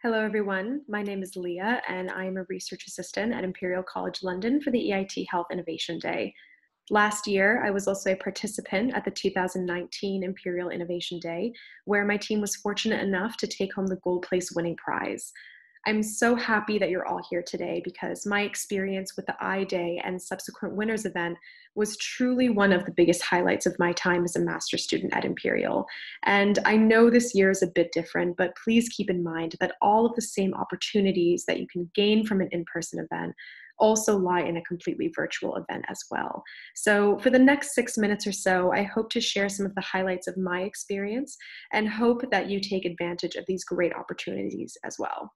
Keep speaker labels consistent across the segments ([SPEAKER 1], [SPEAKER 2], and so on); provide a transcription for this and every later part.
[SPEAKER 1] Hello, everyone. My name is Leah, and I am a research assistant at Imperial College London for the EIT Health Innovation Day. Last year, I was also a participant at the 2019 Imperial Innovation Day, where my team was fortunate enough to take home the Gold Place winning prize. I'm so happy that you're all here today because my experience with the I-Day and subsequent winners event was truly one of the biggest highlights of my time as a master's student at Imperial. And I know this year is a bit different, but please keep in mind that all of the same opportunities that you can gain from an in-person event also lie in a completely virtual event as well. So for the next 6 minutes or so, I hope to share some of the highlights of my experience and hope that you take advantage of these great opportunities as well.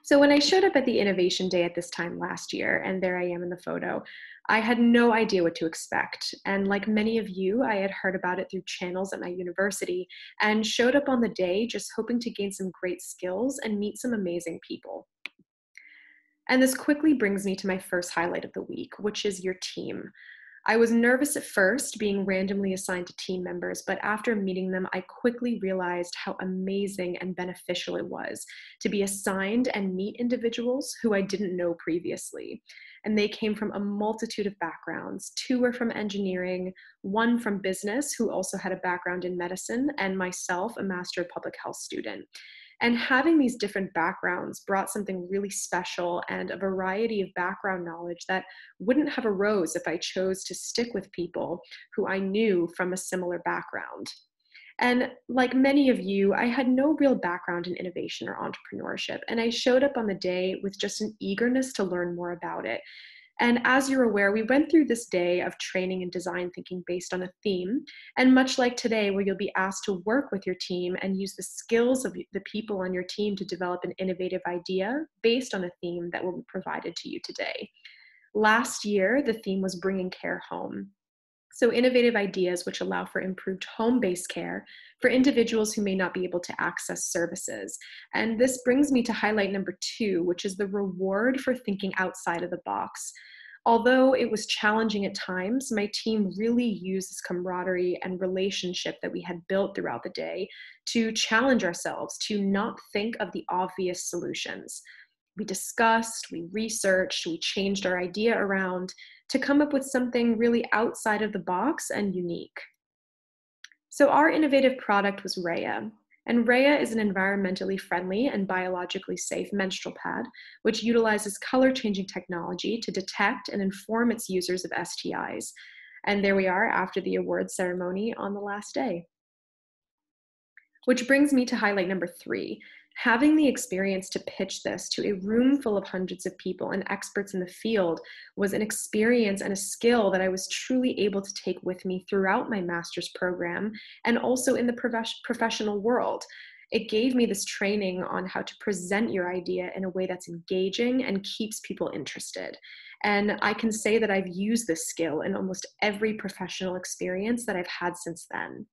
[SPEAKER 1] So when I showed up at the Innovation Day at this time last year, and there I am in the photo, I had no idea what to expect. And like many of you, I had heard about it through channels at my university and showed up on the day just hoping to gain some great skills and meet some amazing people. And this quickly brings me to my first highlight of the week, which is your team. I was nervous at first, being randomly assigned to team members, but after meeting them, I quickly realized how amazing and beneficial it was to be assigned and meet individuals who I didn't know previously. And they came from a multitude of backgrounds. Two were from engineering, one from business, who also had a background in medicine, and myself, a Master of Public Health student. And having these different backgrounds brought something really special and a variety of background knowledge that wouldn't have arose if I chose to stick with people who I knew from a similar background. And like many of you, I had no real background in innovation or entrepreneurship, and I showed up on the day with just an eagerness to learn more about it. And as you're aware, we went through this day of training and design thinking based on a theme. And much like today, where you'll be asked to work with your team and use the skills of the people on your team to develop an innovative idea based on a theme that will be provided to you today. Last year, the theme was bringing care home. So innovative ideas which allow for improved home-based care for individuals who may not be able to access services. And this brings me to highlight number 2, which is the reward for thinking outside of the box. Although it was challenging at times, my team really used this camaraderie and relationship that we had built throughout the day to challenge ourselves to not think of the obvious solutions. We discussed, we researched, we changed our idea around to come up with something really outside of the box and unique. So our innovative product was Rhea. And Rhea is an environmentally friendly and biologically safe menstrual pad, which utilizes color-changing technology to detect and inform its users of STIs. And there we are after the awards ceremony on the last day. Which brings me to highlight number 3. Having the experience to pitch this to a room full of hundreds of people and experts in the field was an experience and a skill that I was truly able to take with me throughout my master's program and also in the professional world. It gave me this training on how to present your idea in a way that's engaging and keeps people interested. And I can say that I've used this skill in almost every professional experience that I've had since then.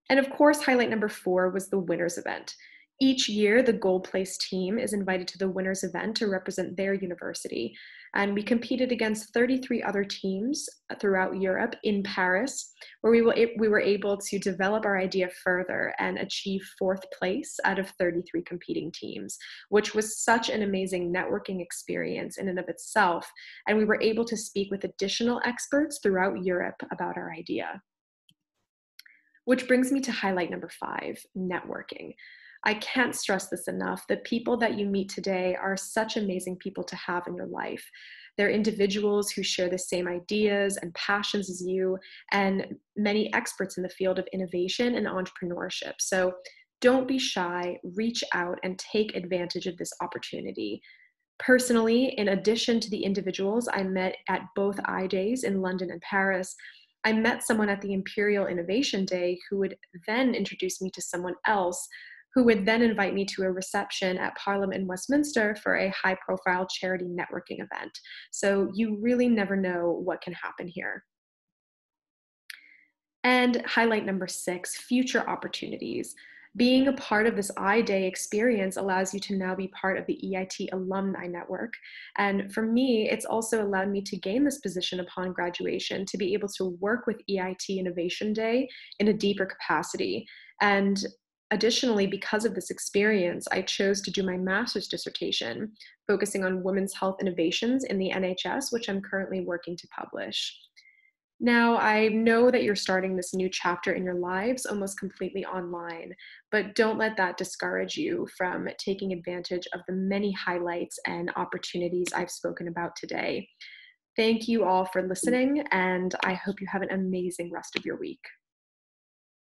[SPEAKER 1] And of course, highlight number 4 was the winners event. Each year, the Gold Place team is invited to the winners event to represent their university. And we competed against 33 other teams throughout Europe in Paris, where we were able to develop our idea further and achieve 4th place out of 33 competing teams, which was such an amazing networking experience in and of itself. And we were able to speak with additional experts throughout Europe about our idea. Which brings me to highlight number 5, networking. I can't stress this enough. The people that you meet today are such amazing people to have in your life. They're individuals who share the same ideas and passions as you, and many experts in the field of innovation and entrepreneurship. So don't be shy, reach out and take advantage of this opportunity. Personally, in addition to the individuals I met at both I-Days in London and Paris, I met someone at the Imperial Innovation Day who would then introduce me to someone else who would then invite me to a reception at Parliament in Westminster for a high-profile charity networking event. So you really never know what can happen here. And highlight number 6, future opportunities. Being a part of this I-Day experience allows you to now be part of the EIT alumni network. And for me, it's also allowed me to gain this position upon graduation to be able to work with EIT Innovation Day in a deeper capacity. And Additionally, because of this experience, I chose to do my master's dissertation, focusing on women's health innovations in the NHS, which I'm currently working to publish. Now, I know that you're starting this new chapter in your lives almost completely online, but don't let that discourage you from taking advantage of the many highlights and opportunities I've spoken about today. Thank you all for listening, and I hope you have an amazing rest of your week.